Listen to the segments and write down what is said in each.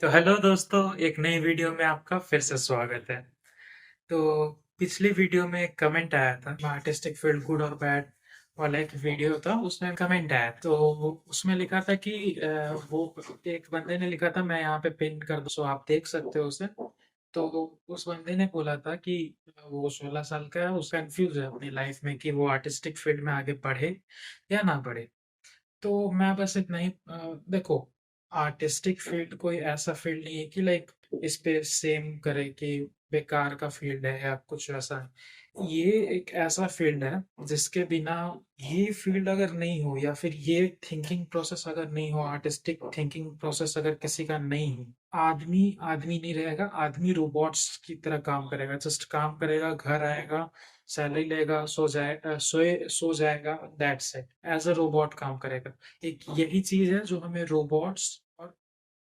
तो हेलो दोस्तों, एक नई वीडियो में आपका फिर से स्वागत है। तो पिछली वीडियो में एक कमेंट आया था, आर्टिस्टिक फील्ड गुड और बैड वाला एक वीडियो था। उसमें कमेंट आया तो उसमें लिखा था कि वो एक बंदे ने लिखा था, मैं यहाँ पे पिन कर दूँ सो आप देख सकते हो उसे। तो उस बंदे ने बोला था कि वो 16 साल का है, उस कंफ्यूज है अपनी लाइफ में कि वो आर्टिस्टिक फील्ड में आगे बढ़े या ना बढ़े। तो मैं बस इतना ही देखो, आर्टिस्टिक फील्ड कोई ऐसा फील्ड नहीं है कि लाइक इस पे सेम करे कि बेकार का फील्ड है या कुछ वैसा है। ये एक ऐसा फील्ड है जिसके बिना, ये फील्ड अगर नहीं हो या फिर ये थिंकिंग प्रोसेस अगर नहीं हो, आर्टिस्टिक थिंकिंग प्रोसेस अगर किसी का नहीं हो, आदमी आदमी नहीं रहेगा। आदमी रोबोट्स की तरह काम करेगा, जस्ट काम करेगा, घर आएगा, सैलरी लेगा, सो जाएगा, that's it. As a robot काम करेगा। एक यही चीज है जो हमें रोबोट्स और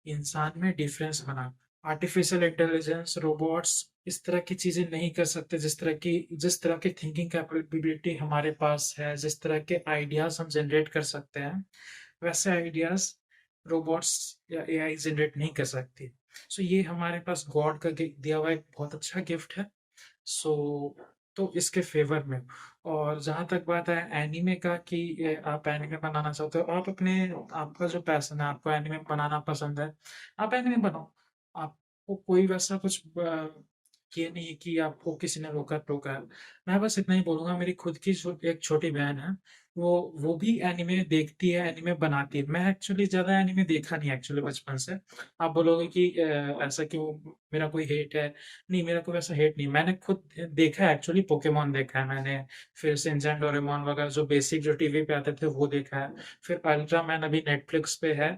इंसान में डिफरेंस बना। आर्टिफिशियल इंटेलिजेंस, रोबोट्स इस तरह की चीजें नहीं कर सकते जिस तरह की थिंकिंग कैपेबिलिटी हमारे पास है, जिस तरह के आइडियाज हम जनरेट कर सकते हैं, वैसे आइडियाज रोबोट्स या एआई जनरेट नहीं कर सकती। सो ये हमारे पास गॉड का दिया हुआ एक बहुत अच्छा गिफ्ट है। सो तो इसके फेवर में। और जहां तक बात है एनीमे का कि आप एनीमे बनाना चाहते हो, आप अपने, आपका जो पैशन है, आपको एनीमे बनाना पसंद है, आप एनीमे बनाओ। आपको कोई वैसा कुछ ये नहीं है कि आपको किसी ने रोका टोका है। मैं बस इतना ही बोलूंगा, मेरी खुद की एक छोटी बहन है, वो वो भी एनिमे देखती है, एनिमे बनाती है। मैं एक्चुअली ज्यादा एनिमे देखा नहीं एक्चुअली बचपन से। आप बोलोगे कि ऐसा क्यों, मेरा कोई हेट है? नहीं, मेरा कोई वैसा हेट नहीं। मैंने खुद देखा है एक्चुअली, पोकेमोन देखा है मैंने, फिर शिनचैन, डोरेमोन वगैरह जो बेसिक जो टीवी पे आते थे वो देखा है। फिर अल्ट्रामैन अभी नेटफ्लिक्स पे है,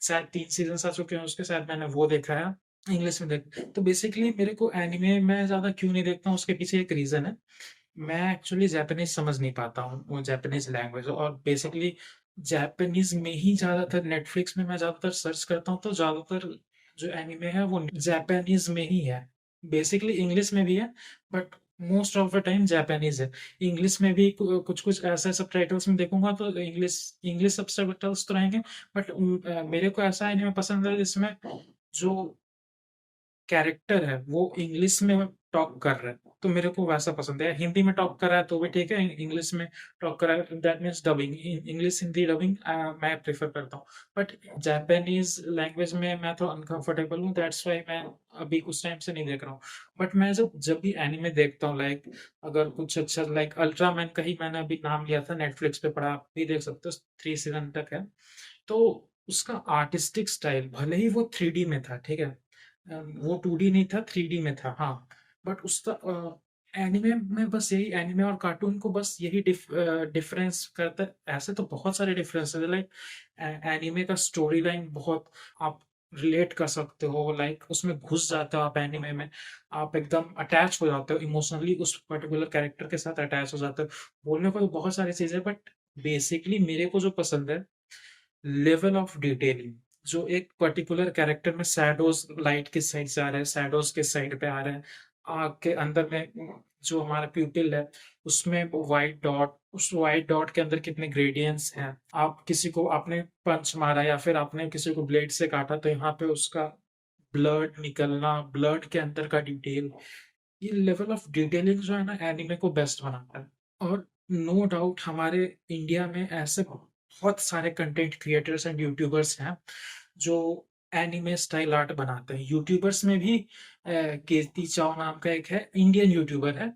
शायद 3 सीजन आ चुके हैं उसके, शायद मैंने वो देखा है, इंग्लिश में देख। तो बेसिकली मेरे को एनिमे मैं ज्यादा क्यों नहीं देखता हूँ, उसके पीछे एक रीजन है। मैं एक्चुअली जापानीज समझ नहीं पाता हूँ, वो जापानीज लैंग्वेज। और बेसिकली जापानीज में ही ज्यादातर, नेटफ्लिक्स में मैं ज्यादातर सर्च करता हूँ तो ज्यादातर जो एनिमे है वो जापानीज में ही है। बेसिकली इंग्लिश में भी है, but most of the time Japanese है। इंग्लिश में भी कुछ कुछ ऐसे सब टाइटल्स में देखूंगा तो इंग्लिश इंग्लिश सब टाइटल्स तो रहेंगे। बट मेरे को ऐसा एनिमे पसंद है जिसमें जो कैरेक्टर है वो इंग्लिश में टॉक कर रहा है, तो मेरे को वैसा पसंद है। हिंदी में टॉक कर रहा है तो भी ठीक है, इंग्लिश में टॉक कर रहा है, that means dubbing, English Hindi dubbing मैं प्रेफर करता हूँ। बट जापानीज लैंग्वेज में मैं तो अनकंफर्टेबल हूँ, दैट्स वाई मैं अभी उस टाइम से नहीं देख रहा हूँ। बट मैं जब जब भी एनिमे देखता हूँ, लाइक अगर कुछ अच्छा, लाइक अल्ट्रामैन का ही मैंने अभी नाम लिया था, नेटफ्लिक्स पे पड़ा, आप भी देख सकते हो, 3 सीजन तक है। तो उसका आर्टिस्टिक स्टाइल, भले ही वो 3D में था, ठीक है, वो 2D नहीं था, 3D में था, हाँ। बट उसका एनिमे में बस यही, एनिमे और कार्टून को बस यही डिफरेंस करता है। ऐसे तो बहुत सारे डिफरेंस है, लाइक एनिमे का स्टोरी लाइन बहुत आप रिलेट कर सकते हो, लाइक उसमें घुस जाते हो आप एनिमे में, आप एकदम अटैच हो जाते हो इमोशनली, उस पर्टिकुलर कैरेक्टर के साथ अटैच हो जाते हो। बोलने को तो बहुत सारी चीजें, बट बेसिकली मेरे को जो पसंद है, लेवल ऑफ डिटेलिंग। जो एक पर्टिकुलर कैरेक्टर में शैडोज लाइट किस साइड से आ रहे हैं, शैडोज किस साइड पे आ रहे हैं, आग के अंदर में जो हमारा प्यूपिल है उसमें वाइट डॉट, उस वाइट डॉट के अंदर कितने ग्रेडियंट्स हैं। आप किसी को आपने पंच मारा या फिर आपने किसी को ब्लेड से काटा तो यहाँ पे उसका ब्लड निकलना, ब्लड के अंदर का डिटेल, ये लेवल ऑफ डिटेलिंग जो है ना एनिमे को बेस्ट बनाता है। और नो डाउट हमारे इंडिया में ऐसे बहुत सारे कंटेंट क्रिएटर्स एंड यूट्यूबर्स हैं जो एनिमे स्टाइल आर्ट बनाते हैं। यूट्यूबर्स में भी कीर्ति चाव नाम का एक है, इंडियन यूट्यूबर है,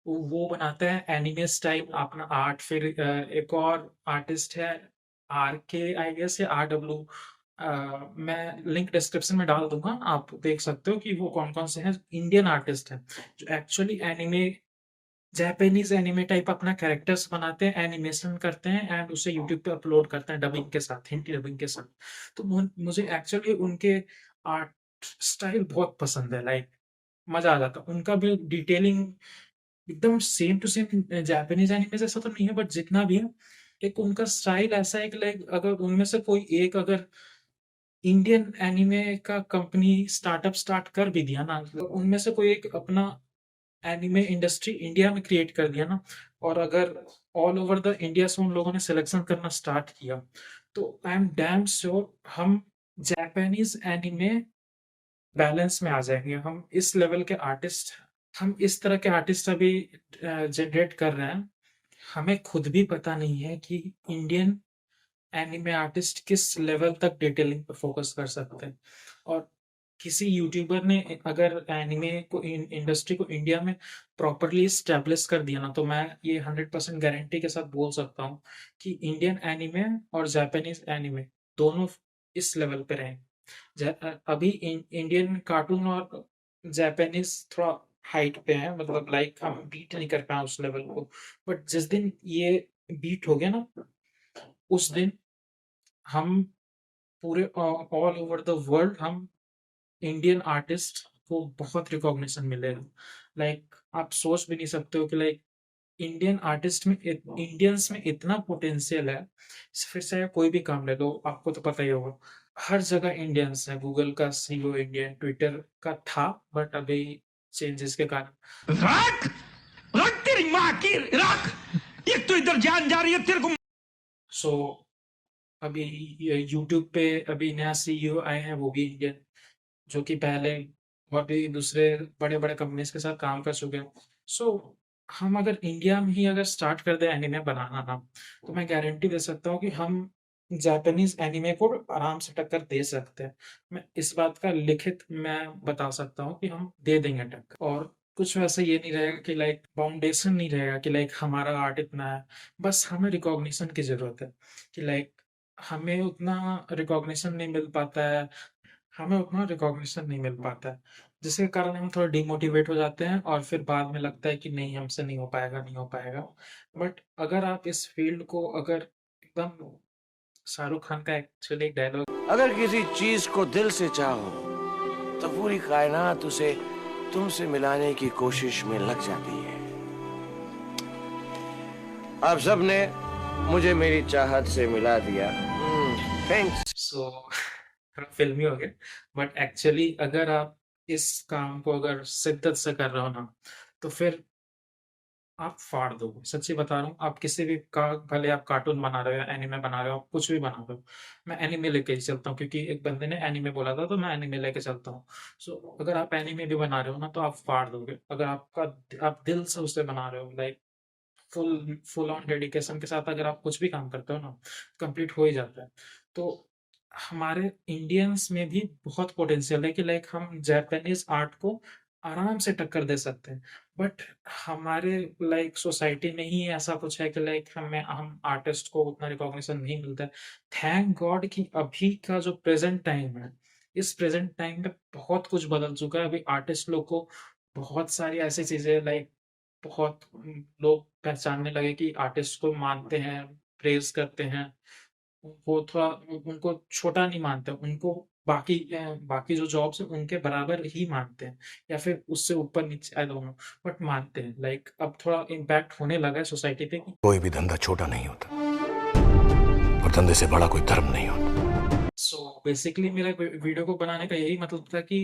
वो बनाता है एनिमे स्टाइल अपना आर्ट। फिर एक और आर्टिस्ट है, आर के आई गेस, या RW, मैं लिंक डिस्क्रिप्शन में डाल दूंगा, आप देख सकते हो कि वो कौन कौन से हैं। इंडियन आर्टिस्ट हैं जो actually anime, Japanese anime type अपना कैरेक्टर्स बनाते हैं, एनिमेशन करते हैं एंड उसे यूट्यूब पे अपलोड करते हैं डबिंग के साथ, हिंदी डबिंग के साथ। तो मुझे एक्चुअली उनके आर्ट स्टाइल बहुत पसंद है, लाइक मजा आ जाता है। उनका भी डिटेलिंग एकदम same to same Japanese anime जैसा तो नहीं है, बट जितना भी है, एक उनका स्टाइल ऐसा है कि लाइक अगर उनमें से कोई एक, अगर इंडियन एनिमे का कंपनी स्टार्टअप स्टार्ट कर भी दिया ना, तो उनमें से कोई एक अपना एनिमे इंडस्ट्री इंडिया में क्रिएट कर दिया ना, और अगर ऑल ओवर द इंडिया से उन लोगों ने सिलेक्शन करना स्टार्ट किया, तो आई एम डैम श्योर हम जापानीज एनिमे बैलेंस में आ जाएंगे। हम इस तरह के आर्टिस्ट अभी जनरेट कर रहे हैं। हमें खुद भी पता नहीं है कि इंडियन एनिमे आर्टिस्ट किस लेवल तक डिटेलिंग पर फोकस कर सकते हैं। और किसी यूट्यूबर ने अगर एनिमे को इंडस्ट्री को इंडिया में प्रॉपरली स्टैब्लिश कर दिया ना, तो मैं ये 100% गारंटी के साथ बोल सकता हूँ कि इंडियन एनिमे और जापानीज एनिमे दोनों इस लेवल पे रहेंगे। अभी इंडियन कार्टून और जापानीज थोड़ा हाइट पे है, मतलब लाइक हम बीट नहीं कर पाए उस लेवल को। बट जिस दिन ये बीट हो गया ना, उस दिन हम पूरे ऑल ओवर द वर्ल्ड हम इंडियन आर्टिस्ट को बहुत रिकॉग्निशन मिलेगा। लाइक आप सोच भी नहीं सकते हो कि लाइक इंडियंस में इतना पोटेंशियल है। फिर से कोई भी काम ले लो, आपको तो पता ही होगा, हर जगह इंडियंस है। गूगल का सीईओ इंडियन, ट्विटर का था, बट अभी चेंजेस के कारण रख रख तेरी माँ की रख। एक तो इधर जान जा रही है तेरे को। सो अभी यूट्यूब पे अभी नया सीईओ आए हैं, वो भी इंडियन, जो कि पहले और भी दूसरे बड़े बड़े कंपनीज के साथ काम कर चुके हैं। सो हम अगर इंडिया में ही अगर स्टार्ट कर दें एनिमे बनाना ना, तो मैं गारंटी दे सकता हूँ कि हम जापानीज एनिमे को आराम से टक्कर दे सकते हैं। मैं इस बात का लिखित मैं बता सकता हूँ कि हम दे देंगे टक्कर। और कुछ वैसे ये नहीं रहेगा कि लाइक फाउंडेशन नहीं रहेगा कि लाइक हमारा आर्ट इतना है। बस हमें रिकॉग्निशन की जरूरत है कि लाइक हमें उतना रिकॉग्निशन नहीं मिल पाता है। हमें उतना रिकॉग्निशन नहीं मिल पाता है, जिसके कारण हम थोड़ा डिमोटिवेट हो जाते हैं और फिर बाद में लगता है कि नहीं, हमसे नहीं हो पाएगा, नहीं हो पाएगा। बट अगर आप इस फील्ड को अगर एकदम, शाहरुख खान का एक्चुअली एक डायलॉग, अगर किसी चीज को दिल से चाहो तो पूरी कायनात उसे तुमसे मिलाने की कोशिश में लग जाती है। आप सबने मुझे मेरी चाहत से मिला दिया। थैंक्स। सो थोड़ा फिल्मी हो गया। बट एक्चुअली अगर आप इस काम को अगर शिद्दत से कर रहे हो ना, तो फिर आप फाड़ दोगे। सच्ची बता रहा हूँ, आप किसी भी का भले आप कार्टून बना रहे हो, एनिमे बना रहे हो, आप कुछ भी बना रहे हो, मैं एनिमे लेके ही चलता हूँ, क्योंकि एक बंदे ने एनिमे बोला था तो मैं एनिमे लेके चलता हूँ। सो अगर आप एनिमे भी बना रहे हो ना, तो आप फाड़ दोगे। अगर आप दिल से उसे बना रहे हो, like full full on dedication के साथ अगर आप कुछ भी काम करते हो ना, कंप्लीट हो ही जाता है। तो हमारे इंडियंस में भी बहुत पोटेंशियल है कि लाइक हम जापानीज आर्ट को आराम से टक्कर दे सकते हैं। बट हमारे लाइक सोसाइटी में ही ऐसा कुछ है कि लाइक हम आर्टिस्ट को उतना रिकॉग्निशन नहीं मिलता है। थैंक गॉड कि अभी का जो प्रेजेंट टाइम है, इस प्रेजेंट टाइम में बहुत कुछ बदल चुका है। अभी आर्टिस्ट लोग को बहुत सारी ऐसी चीजें लाइक बहुत लोग पहचानने लगे कि आर्टिस्ट को मानते हैं, प्रेज़ करते हैं। वो थोड़ा उनको छोटा नहीं मानते, उनको बाकी जो जॉब्स हैं उनके बराबर ही मानते हैं, या फिर उससे ऊपर-नीचे, आई डोंट नो, बट मानते हैं। लाइक अब थोड़ा इम्पैक्ट होने लगा है सोसाइटी पे कि कोई भी धंधा छोटा नहीं होता और धंधे से बड़ा कोई धर्म नहीं होता। सो बेसिकली मेरा वीडियो को बनाने का यही मतलब था कि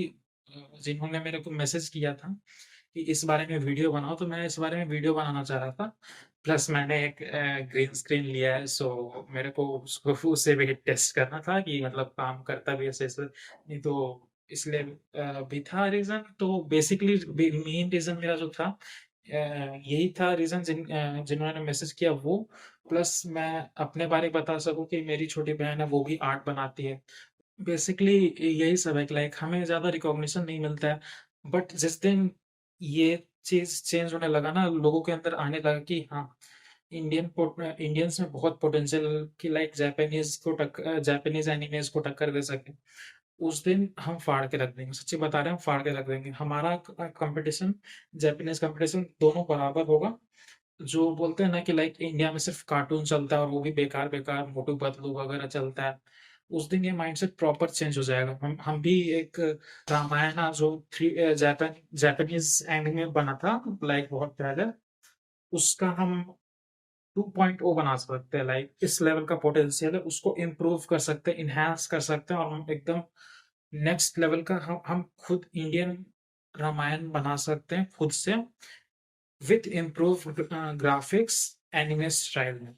जिन्होंने मेरे को मैसेज किया था कि इस बारे में वीडियो बनाओ, तो मैं इस बारे में वीडियो बनाना चाह रहा था। प्लस मैंने एक ग्रीन स्क्रीन लिया है, सो मेरे को उसको उससे भी टेस्ट करना था कि मतलब काम करता भी ऐसे ऐसे नहीं, तो इसलिए भी था रीजन। तो बेसिकली मेन रीजन मेरा जो था यही था रीजन, जिन्होंने मैसेज किया वो। प्लस मैं अपने बारे में बता सकूं कि मेरी छोटी बहन है, वो भी आर्ट बनाती है। बेसिकली यही सब है कि लाइक हमें ज़्यादा रिकॉग्निशन नहीं मिलता है। बट जिस दिन ये चीज़ चेंज होने लगा ना, लोगों के अंदर आने लगा कि हाँ, इंडियंस में बहुत पोटेंशियल कि लाइक जापानीज एनिमेज को टक्कर दे सके, उस दिन हम फाड़ के रख देंगे। सच्ची बता रहे हैं, हम फाड़ के रख देंगे। हमारा कंपटीशन, जापानीज कंपटीशन दोनों बराबर होगा। जो बोलते हैं ना कि लाइक इंडिया में सिर्फ कार्टून चलता है और वो भी बेकार बेकार मोटू पतलू वगैरह चलता है, उस दिन ये माइंडसेट प्रॉपर चेंज हो जाएगा। हम भी एक रामायणा जो जापानीज एनिमे बना था लाइक बहुत पहले, उसका हम 2.0 बना सकते हैं। लाइक इस लेवल का पोटेंशियल है, उसको इम्प्रूव कर सकते हैं, इनहेंस कर सकते हैं, और हम एकदम नेक्स्ट लेवल का हम खुद इंडियन रामायण बना सकते हैं खुद से, with improve graphics, anime style में।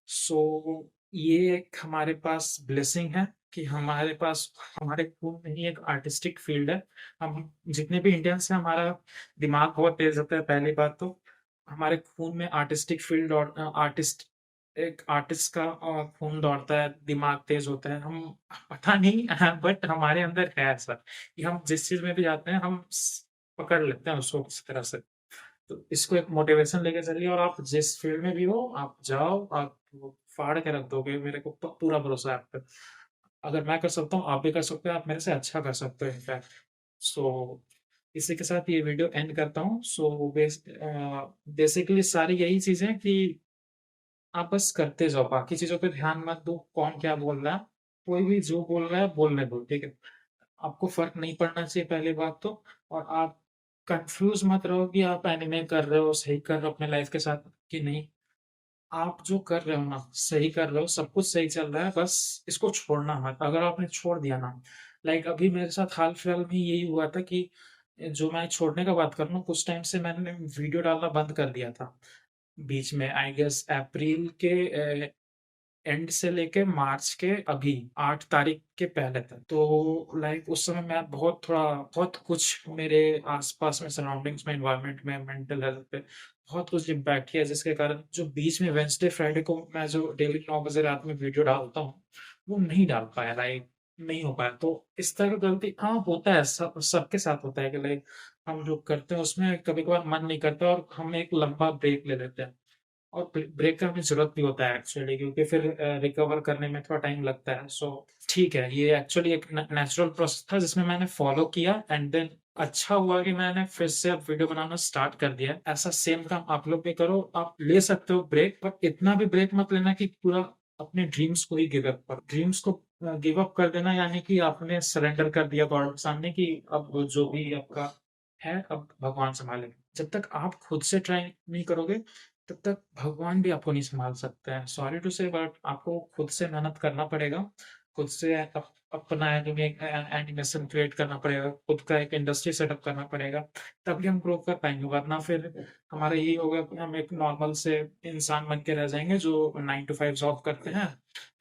सो ये एक हमारे पास ब्लेसिंग है कि हमारे पास हमारे खून में ही एक आर्टिस्टिक फील्ड है। हम जितने भी इंडियंस हैं, हमारा दिमाग बहुत तेज़ होता है पहली बात तो। हमारे खून में आर्टिस्टिक फील्ड और एक आर्टिस्ट का खून दौड़ता है, दिमाग तेज़ होता है। हम पता नहीं बट हमारे अंदर है ऐसा कि हम जिस चीज़ में भी जाते हैं हम पकड़ लेते हैं उसको किसी तरह से। तो इसको एक मोटिवेशन लेके चलिए और आप जिस फील्ड में भी हो आप जाओ, आप वो फाड़ के रख दोगे, मेरे को पूरा भरोसा है आप पे। अगर मैं कर सकता हूँ आप भी कर सकते हो, आप मेरे से अच्छा कर सकते हो इनफैक्ट। सो इसी के साथ ये वीडियो एंड करता हूँ। सो बेसिकली सारी यही चीजें कि आप बस करते जाओ, बाकी चीजों पे ध्यान मत दो, कौन क्या बोल रहा है। कोई भी जो बोल रहा है बोलने दो, ठीक है। आपको फर्क नहीं पड़ना चाहिए पहली बात तो। और आप कंफ्यूज मत रहो कि आप एनिमे कर रहे हो, सही कर रहे हो अपने लाइफ के साथ कि नहीं। आप जो कर रहे हो ना सही कर रहे हो, सब कुछ सही चल रहा है, बस इसको छोड़ना मत। अगर आपने छोड़ दिया ना, लाइक अभी मेरे साथ हाल फिलहाल में यही हुआ था कि जो मैं छोड़ने का बात कर रहा हूँ, कुछ टाइम से मैंने वीडियो डालना बंद कर दिया था। बीच में आई गेस अप्रैल के एंड से लेके मार्च के अभी 8 तारीख के पहले तक। तो लाइक उस समय मैं बहुत कुछ मेरे आसपास में, सराउंडिंग्स में, एनवायरनमेंट में, मेंटल हेल्थ पे बहुत कुछ इम्पैक्ट किया, जिसके कारण जो बीच में वेंसडे फ्राइडे को मैं जो डेली 9 बजे रात में वीडियो डालता हूँ वो नहीं डाल पाया, लाइक नहीं हो पाया। तो इस तरह का गलती हाँ होता है, सबके साथ होता है कि लाइक हम जो करते हैं उसमें कभी कभार मन नहीं करता और हम एक लंबा ब्रेक ले लेते हैं। और ब्रेक का हमें ज़रूरत भी होता है एक्चुअली, क्योंकि फिर रिकवर करने में थोड़ा टाइम लगता है। सो ठीक है, ये एक्चुअली एक नेचुरल प्रोसेस था जिसमें मैंने फॉलो किया एंड देन अच्छा हुआ कि मैंने फिर से अब वीडियो बनाना स्टार्ट कर दिया है। ऐसा सेम काम आप लोग भी करो। आप ले सकते हो ब्रेक, बट इतना भी ब्रेक मत लेना कि पूरा अपने ड्रीम्स को ही गिव अप करो। ड्रीम्स को गिव अप कर देना यानी कि आपने सरेंडर कर दिया गॉड के सामने कि अब जो भी आपका है अब भगवान संभालेंगे। जब तक आप खुद से ट्राई नहीं करोगे तब तक भगवान भी आपको नहीं संभाल सकते हैं। सॉरी टू से बट आपको खुद से मेहनत करना पड़ेगा। खुद से अपना एनिमेशन क्रिएट करना पड़ेगा, खुद का एक इंडस्ट्री सेटअप करना पड़ेगा, तभी हम ग्रो कर पाएंगे। वरना फिर हमारा यही होगा कि हम एक नॉर्मल से इंसान बन के रह जाएंगे जो 9 to 5 जॉब करते हैं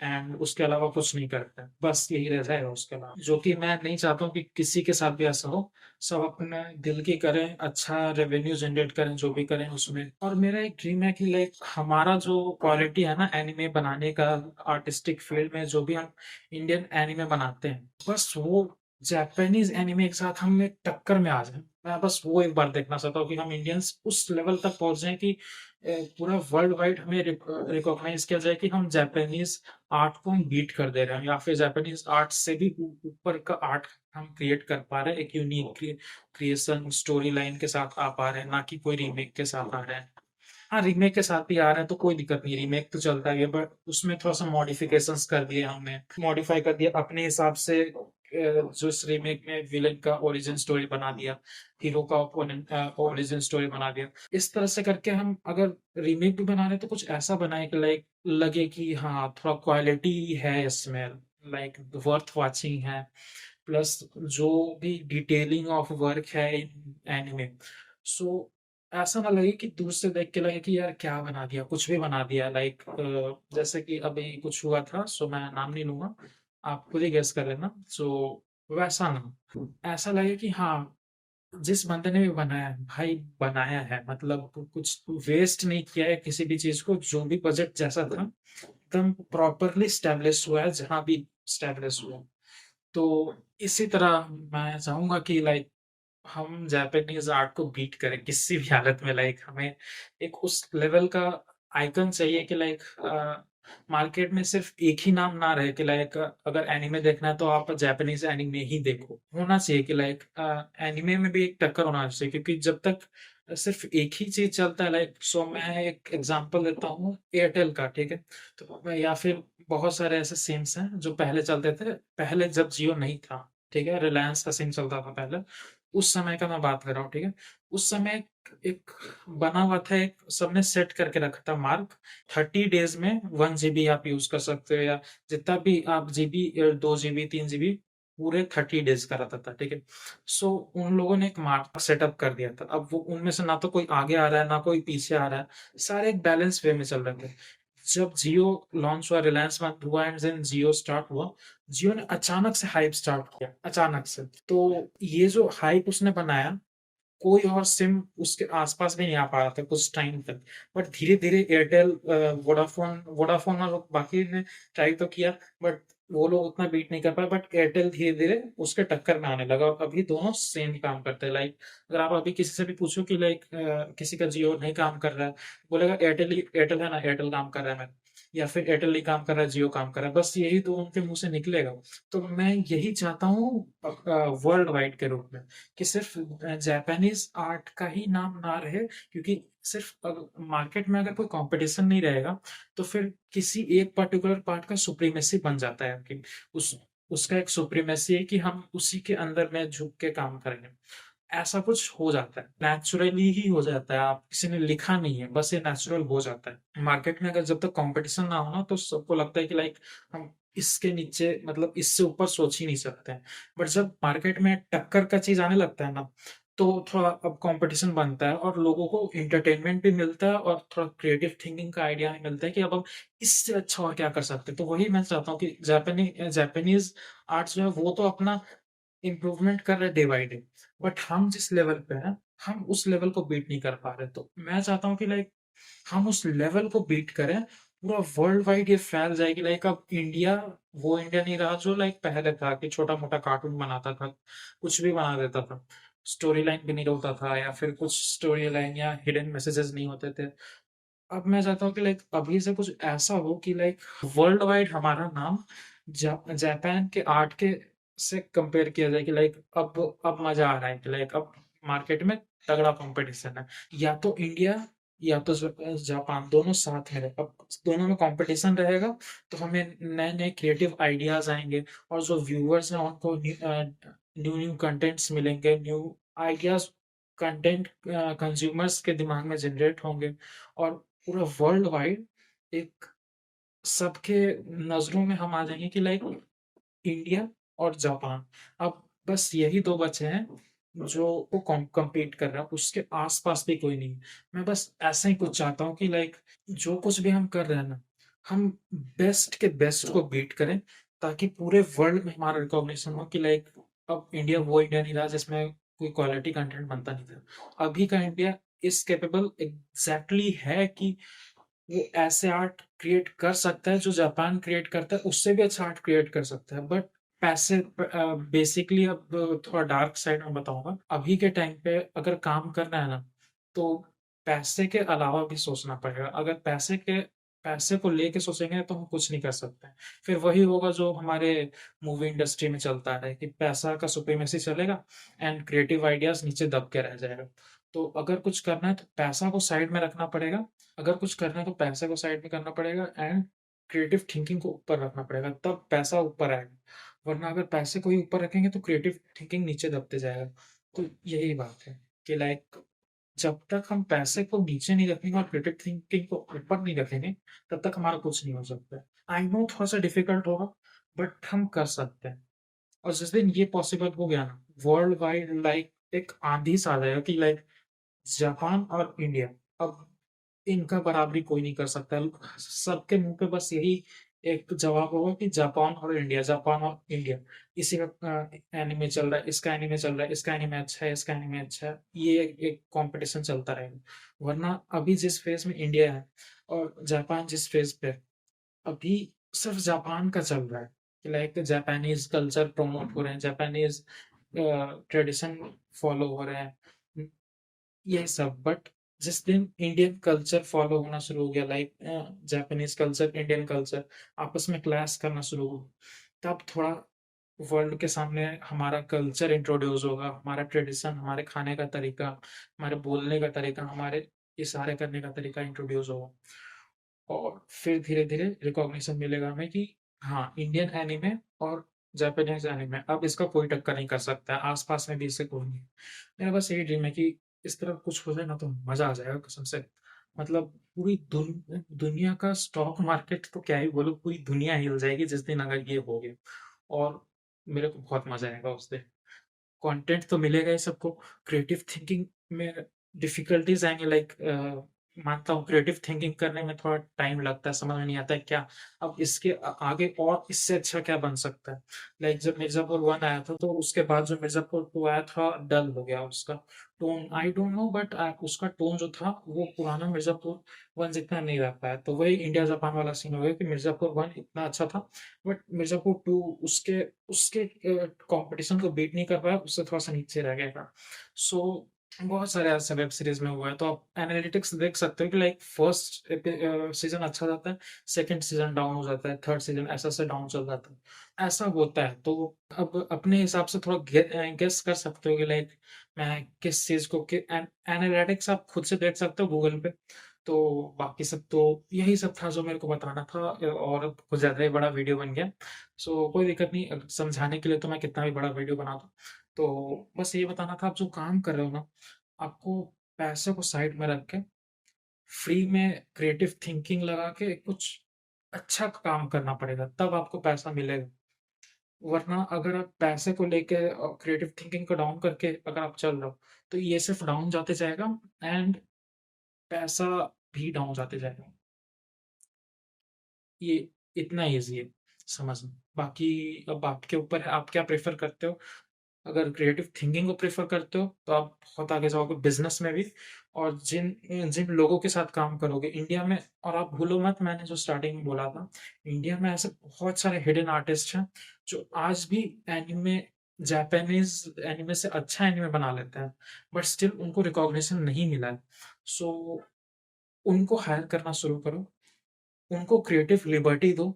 एंड उसके अलावा कुछ नहीं करते हैं। बस यही रह जाएगा उसके अलावा, जो कि मैं नहीं चाहता हूँ कि किसी के साथ भी ऐसा हो। सब अपने दिल की करें, अच्छा रेवेन्यू जनरेट करें, जो भी करें उसमें। और मेरा एक ड्रीम है कि लाइक हमारा जो क्वालिटी है ना एनिमे बनाने का, आर्टिस्टिक फील्ड में जो भी हम इंडियन एनिमे बनाते हैं, बस वो जापानीज एनिमे के साथ हम एक टक्कर में आ जाए। मैं बस वो एक बार देखना चाहता हूँ कि हम इंडियंस उस लेवल तक पहुंच जाएं कि पूरा वर्ल्ड वाइड हमें रिकॉग्नाइज किया जाए कि हम जापानीज आर्ट को हम बीट कर दे रहे हैं, या फिर जापानीज आर्ट से भी ऊपर का आर्ट हम क्रिएट कर पा रहे हैं। एक यूनिक क्रिएशन स्टोरी लाइन के साथ आ पा रहे हैं, ना कि कोई रीमेक के साथ आ रहे हैं। हाँ, रीमेक के साथ भी आ रहे हैं तो कोई दिक्कत नहीं, रीमेक तो चलता ही है, बट उसमें थोड़ा सा मॉडिफिकेशंस कर दिए हमने, मॉडिफाई कर दिया अपने हिसाब से। जो इस रीमेक में विलेन का ओरिजिन स्टोरी बना दिया, हीरो का ओरिजिन स्टोरी बना दिया। इस तरह से करके हम अगर रीमेक भी बना रहे हैं तो कुछ ऐसा बनाए कि लाइक लगे कि हाँ थोड़ा क्वालिटी है इसमें, लाइक वर्थ वॉचिंग है। प्लस जो भी डिटेलिंग ऑफ वर्क है एनिमे, सो ऐसा ना लगे कि दूर से देख के लगे कि यार क्या बना दिया, कुछ भी बना दिया। लाइक जैसे कि अभी कुछ हुआ था, सो मैं नाम नहीं लूंगा, आप खुद ही गेस कर लेना। सो वैसा ना, ऐसा लगे कि हाँ जिस बंदे ने भी बनाया है भाई बनाया है, मतलब कुछ वेस्ट नहीं किया है किसी भी चीज को। जो भी बजट जैसा था एकदम प्रॉपरली स्टैब्लिश हुआ है जहां भी स्टैब्लिश हुआ। तो इसी तरह मैं चाहूंगा कि लाइक हम जापानीज आर्ट को बीट करें किसी भी हालत में। लाइक हमें एक उस लेवल का आइकन चाहिए कि लाइक मार्केट में सिर्फ एक ही नाम ना रहे कि लाइक अगर एनिमे देखना है तो आप जापानीज एनिमे ही देखो। होना चाहिए कि लाइक एनिमे में भी एक टक्कर होना चाहिए, क्योंकि जब तक सिर्फ एक ही चीज चलता है, लाइक सो मैं एक एग्जांपल देता हूँ एयरटेल का, ठीक है। तो या फिर बहुत सारे ऐसे सिम्स हैं जो पहले चलते थे, पहले जब जियो नहीं था, ठीक है, रिलायंस का सिम चलता था पहले। उस समय का मैं बात कर रहा हूँ, ठीक है। उस समय एक बना हुआ था, एक सबने सेट करके रखा था मार्क, 30 डेज में 1 GB आप यूज कर सकते हो, या जितना भी आप जीबी, 2 GB 3 GB, पूरे 30 डेज का रहता था, ठीक है। सो उन लोगों ने एक मार्क सेटअप कर दिया था। अब वो उनमें से ना तो कोई आगे आ रहा है ना कोई पीछे आ रहा है, सारे एक बैलेंस वे में चल रहे थे। जब जियो लॉन्च हुआ, रिलायंस बंद हुआ एंड देन जियो स्टार्ट हुआ, जियो ने अचानक से हाइप स्टार्ट किया, अचानक से। तो ये जो हाइप उसने बनाया, कोई और सिम उसके आसपास भी नहीं आ पा रहा था कुछ टाइम तक। बट धीरे धीरे एयरटेल, वोडाफोन वोडाफोन और बाकी ने ट्राई तो किया, बट वो लोग उतना बीट नहीं कर पाए। बट एयरटेल धीरे धीरे उसके टक्कर में आने लगा और अभी दोनों सेम काम करते हैं। लाइक अगर आप अभी किसी से भी पूछो कि लाइक किसी का जियो नहीं काम कर रहा है, बोलेगा एयरटेल ही, एयरटेल है ना, एयरटेल काम कर रहा है मेरा, या फिर एयरटेल नहीं काम कर रहा है, जियो काम कर रहा है, बस यही दो उनके मुंह से निकलेगा। तो मैं यही चाहता हूँ वर्ल्ड वाइड के रूप में, कि सिर्फ जापानीज आर्ट का ही नाम ना रहे। क्योंकि सिर्फ मार्केट में अगर कोई कंपटीशन नहीं रहेगा, तो फिर किसी एक पर्टिकुलर पार्ट का सुप्रीमेसी बन जाता है कि उस उसका एक सुप्रीमेसी है कि हम उसी के अंदर में झुक के काम करेंगे। ऐसा कुछ हो जाता है, नेचुरली ही हो जाता है। आप किसी ने लिखा नहीं है, बस ये नेचुरल हो जाता है। मार्केट में अगर जब तक कंपटीशन ना हो ना, तो सबको लगता है कि लाइक हम इसके नीचे, मतलब इससे ऊपर सोच ही नहीं सकते हैं। बट जब मार्केट में टक्कर का चीज आने लगता है ना, तो थोड़ा अब कंपटीशन बनता है और लोगों को एंटरटेनमेंट भी मिलता है और थोड़ा क्रिएटिव थिंकिंग का आइडिया भी मिलता है कि अब हम इससे अच्छा और क्या कर सकते हैं। तो वही मैं चाहता हूँ कि जापानीज आर्ट्स जो है वो तो अपना इम्प्रूवमेंट कर रहे डे बाय डे, बट हम जिस लेवल पे हैं, हम उस लेवल को बीट नहीं कर पा रहे। तो मैं चाहता हूँ कि लाइक हम उस लेवल को बीट करें, पूरा वर्ल्ड वाइड ये फैल जाएगी। लाइक अब इंडिया वो इंडिया नहीं रहा जो लाइक पहले था, कि छोटा मोटा कार्टून बनाता था, कुछ भी बना देता था, स्टोरी लाइन भी नहीं होता था, या फिर कुछ स्टोरी लाइन या हिडन मैसेजेस नहीं होते थे। अब मैं चाहता हूँ कि लाइक अभी से कुछ ऐसा हो कि लाइक वर्ल्ड वाइड हमारा नाम जापान के आर्ट के से कंपेयर किया जाए, कि लाइक अब मजा आ रहा है, कि लाइक अब मार्केट में तगड़ा कंपटीशन है। या तो इंडिया या तो जापान, दोनों साथ में रहे। अब दोनों में कंपटीशन रहेगा, तो हमें नए नए क्रिएटिव आइडियाज आएंगे, और जो व्यूअर्स हैं उनको न्यू न्यू कंटेंट्स मिलेंगे, न्यू आइडियाज, कंटेंट कंज्यूमर्स के दिमाग में जनरेट होंगे, और पूरा वर्ल्ड वाइड एक सबके नजरों में हम आ जाएंगे कि लाइक इंडिया और जापान, अब बस यही दो बचे हैं जो वो compete कर रहा है, उसके आसपास भी कोई नहीं है। मैं बस ऐसा ही कुछ चाहता हूँ कि लाइक जो कुछ भी हम कर रहे हैं ना, हम बेस्ट के बेस्ट को बीट करें, ताकि पूरे वर्ल्ड में हमारा रिकॉग्निशन हो कि लाइक अब इंडिया वो इंडिया नहीं रहा जिसमें कोई क्वालिटी कंटेंट बनता नहीं था। अभी का इंडिया इस कैपेबल एग्जैक्टली है कि वो ऐसे आर्ट क्रिएट कर सकता है जो जापान क्रिएट करता है, उससे भी अच्छा आर्ट क्रिएट कर सकता है। बट पैसे, बेसिकली अब थोड़ा डार्क साइड में बताऊंगा, अभी के टाइम पे अगर काम करना है ना, तो पैसे के अलावा भी सोचना पड़ेगा। अगर पैसे को लेके सोचेंगे तो हम कुछ नहीं कर सकते। फिर वही होगा जो हमारे मूवी इंडस्ट्री में चलता है, कि पैसा का सुप्रीमेसी चलेगा एंड क्रिएटिव आइडियाज नीचे दब के रह जाएगा। तो अगर कुछ करना है तो पैसा को साइड में रखना पड़ेगा, अगर कुछ करना है तो पैसे को साइड में करना पड़ेगा एंड क्रिएटिव थिंकिंग को ऊपर रखना पड़ेगा, तब पैसा ऊपर आएगा। वरना अगर पैसे को ही ऊपर रखेंगे तो क्रिएटिव थिंकिंग नीचे दबते जाएगा। तो यही बात है कि लाइक जब तक हम पैसे को नीचे नहीं रखेंगे और क्रिएटिव थिंकिंग को ऊपर नहीं रखेंगे, तब तक हमारा कुछ नहीं हो सकता है। आई नो थोड़ा सा डिफिकल्ट होगा, बट हम कर सकते हैं। और जिस दिन ये पॉसिबल हो गया ना, वर्ल्ड वाइड लाइक एक आंधी सा आ जाएगा कि लाइक जापान और इंडिया, अब इनका बराबरी कोई नहीं कर सकता। सबके मुंह पे बस यही एक जवाब होगा कि जापान और इंडिया, जापान और इंडिया। इसी का एनिमे चल रहा है, इसका एनिमे चल रहा है, इसका एनिमे अच्छा है, इसका एनिमे अच्छा है, ये एक कंपटीशन चलता रहेगा। वरना अभी जिस फेज में इंडिया है और जापान जिस फेज पे है, अभी सिर्फ जापान का चल रहा है, कि लाइक जापानीज कल्चर प्रमोट हो रहे हैं, जापानीज ट्रेडिशन फॉलो हो रहे हैं, ये सब। बट जिस दिन इंडियन कल्चर फॉलो होना शुरू हो गया, like Japanese culture, Indian culture आपस में क्लैश करना शुरू हो, तब थोड़ा वर्ल्ड के सामने हमारा कल्चर इंट्रोड्यूस होगा, हमारा ट्रेडिशन, हमारे खाने का तरीका, हमारे बोलने का तरीका, हमारे इशारे करने का तरीका इंट्रोड्यूस होगा। और फिर धीरे धीरे रिकॉग्निशन मिलेगा हमें कि हाँ, इंडियन एनिमे और जापानीज एनिमे अब इसका कोई टक्कर नहीं कर सकता है, आसपास में भी इससे कोई नहीं। मेरा बस यही ड्रीम है कि इस तरह कुछ हो जाए ना, तो मजा आ जाएगा कसम से। मतलब पूरी दुनिया का स्टॉक मार्केट तो क्या ही बोलो, पूरी दुनिया हिल जाएगी जिस दिन अगर ये हो गया। और मेरे को बहुत मजा आएगा उस दिन। कंटेंट तो मिलेगा ही सबको, क्रिएटिव थिंकिंग में डिफिकल्टीज आएंगे, लाइक मानता हूँ क्रिएटिव थिंकिंग करने में थोड़ा टाइम लगता है, समझ में नहीं आता है क्या अब इसके आगे और इससे अच्छा क्या बन सकता है। लाइक जब मिर्जापुर 1 आया था तो उसके बाद जो मिर्जापुर 2 आया था डल हो गया उसका tone, I don't know, but उसका टोन जो था वो पुराना मिर्जापुर 1 जितना नहीं रह पाया। तो वही इंडिया जापान वाला सीन हो गया कि मिर्जापुर 1 इतना अच्छा था बट मिर्जापुर 2 उसके उसके कंपटीशन को बीट नहीं कर पाया, उससे थोड़ा सा नीचे रह गया। सो बहुत सारे ऐसे वेब सीरीज में हुआ है, तो आप एनालिटिक्स देख सकते हो कि लाइक फर्स्ट सीजन अच्छा जाता है, सेकंड सीजन डाउन हो जाता है, थर्ड सीजन ऐसा से डाउन चल जाता है, ऐसा होता है। तो अब अपने हिसाब से थोड़ा गेस कर सकते हो कि लाइक मैं किस चीज को एनालिटिक्स आप खुद से देख सकते हो गूगल पे। तो बाकी सब तो यही सब था जो मेरे को बताना था, और कुछ ज्यादा ही बड़ा वीडियो बन गया। सो कोई दिक्कत नहीं, समझाने के लिए तो मैं कितना भी बड़ा वीडियो बना दूं। तो बस ये बताना था, आप जो काम कर रहे हो ना, आपको पैसे को साइड में रख के फ्री में क्रिएटिव थिंकिंग लगा के कुछ अच्छा काम करना पड़ेगा, तब आपको पैसा मिलेगा। वरना अगर आप पैसे को लेके क्रिएटिव थिंकिंग को डाउन करके अगर आप चल रहे हो तो ये सिर्फ डाउन जाते जाएगा एंड पैसा भी डाउन जाते जाएगा। ये इतना ईजी है समझना। बाकी अब आपके ऊपर है, आप क्या प्रेफर करते हो। अगर क्रिएटिव थिंकिंग को प्रेफर करते हो तो आप बहुत आगे जाओगे बिजनेस में भी, और जिन जिन लोगों के साथ काम करोगे इंडिया में। और आप भूलो मत, मैंने जो स्टार्टिंग में बोला था, इंडिया में ऐसे बहुत सारे हिडन आर्टिस्ट हैं जो आज भी एनिमे, जापानीज एनिमे से अच्छा एनिमे बना लेते हैं, बट स्टिल उनको रिकॉग्निशन नहीं मिला है। सो उनको हायर करना शुरू करो, उनको क्रिएटिव लिबर्टी दो,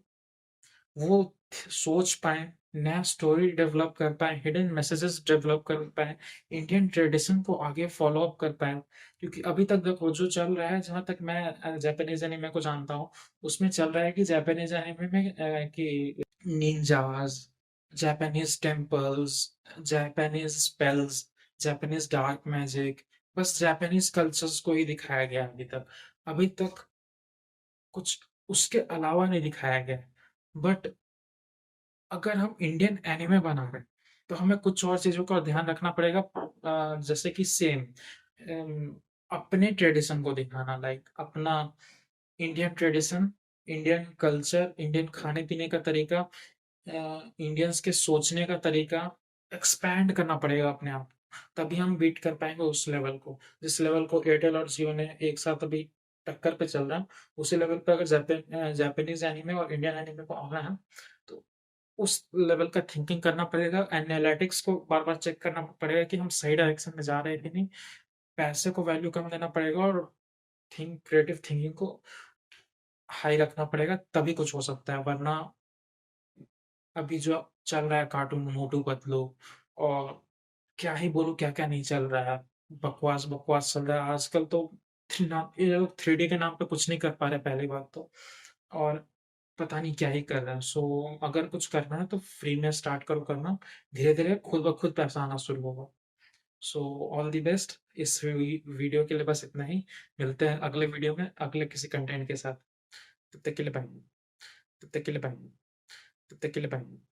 वो सोच पाएँ, नया स्टोरी डेवलप कर पाएँ, हिडन मैसेजेस डेवलप कर पाएँ, इंडियन ट्रेडिशन को आगे फ़ॉलो अप कर पाएँ। क्योंकि अभी तक देखो जो चल रहा है, जहाँ तक मैं जापानीज़ एनिमे को जानता हूँ, उसमें चल रहा है कि जापानीज़ एनिमे में कि ninjas, Japanese temples, Japanese spells, Japanese dark magic, बस जापानीज़ कल्चर्स को ही दिखाया गया है अभी तक। अभी तक कुछ उसके अलावा नहीं दिखाया गया है। बट अगर हम इंडियन एनिमे बना रहे हैं, तो हमें कुछ और चीज़ों का ध्यान रखना पड़ेगा, जैसे कि सेम अपने ट्रेडिशन को दिखाना, लाइक अपना Indian tradition, Indian culture, Indian खाने-पीने का तरीका, इंडियंस के सोचने का तरीका एक्सपैंड करना पड़ेगा अपने आप। तभी हम बीट कर पाएँगे उस लेवल को, जिस लेवल को एयरटेल और जियो ने एक साथ अभी टक्कर पे चल रहा है, उसी लेवल पे अगर जापानीज़ एनिमे और इंडियन एनिमे को आना है, तो उस लेवल का थिंकिंग करना पड़ेगा। एनालिटिक्स को बार-बार चेक करना पड़ेगा कि हम सही डायरेक्शन में जा रहे हैं कि नहीं। पैसे को वैल्यू कम देना पड़ेगा और क्रिएटिव थिंकिंग को हाई रखना पड़ेगा, तभी कुछ हो सकता है। वरना अभी जो चल रहा है कार्टून मोटू पतलू, और क्या ही बोलूँ क्या-क्या नहीं चल रहा है। बकवास, बकवास चल रहा है आजकल तो। ये लोग 3D के नाम पे कुछ नहीं कर पा रहे पहली बात तो, और पता नहीं क्या ही कर रहे हैं। सो अगर कुछ करना है तो फ्री में स्टार्ट करो करना, धीरे-धीरे खुद ब खुद पैसा आना शुरू होगा। So all the best. इस वीडियो के लिए बस इतना ही। मिलते हैं अगले वीडियो में अगले किसी कंटेंट के साथ। तब तक के लिए बाय। तब तक के लिए बाय। तब तक के लिए बाय।